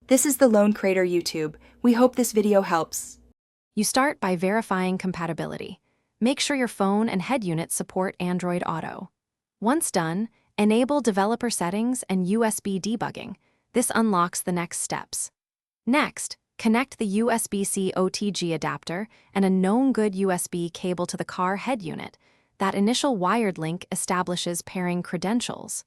This is the Lone Crater YouTube. We hope this video helps. You start by verifying compatibility. Make sure your phone and head unit support Android Auto. Once done, enable developer settings and USB debugging. This unlocks the next steps. Next, connect the USB-C OTG adapter and a known good USB cable to the car head unit. That initial wired link establishes pairing credentials.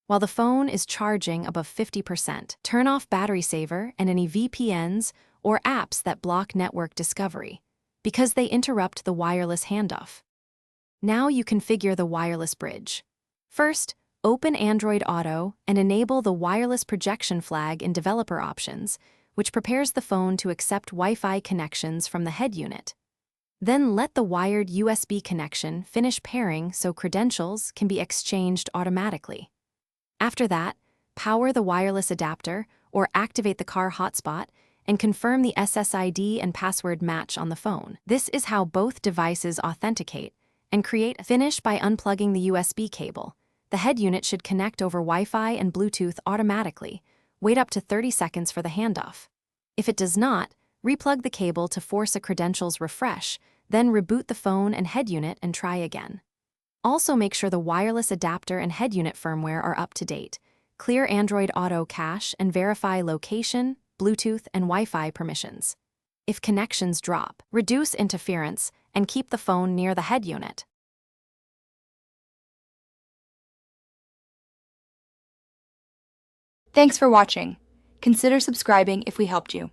While the phone is charging above 50%, turn off battery saver and any VPNs or apps that block network discovery, because they interrupt the wireless handoff. Now you configure the wireless bridge. First, open Android Auto and enable the wireless projection flag in developer options, which prepares the phone to accept Wi-Fi connections from the head unit. Then let the wired USB connection finish pairing so credentials can be exchanged automatically. After that, power the wireless adapter or activate the car hotspot and confirm the SSID and password match on the phone. This is how both devices authenticate and create. Finish by unplugging the USB cable. The head unit should connect over Wi-Fi and Bluetooth automatically. Wait up to 30 seconds for the handoff. If it does not, replug the cable to force a credentials refresh, then reboot the phone and head unit and try again. Also make sure the wireless adapter and head unit firmware are up to date. Clear Android Auto cache and verify location, Bluetooth, and Wi-Fi permissions. If connections drop, reduce interference and keep the phone near the head unit. Thanks for watching. Consider subscribing if we helped you.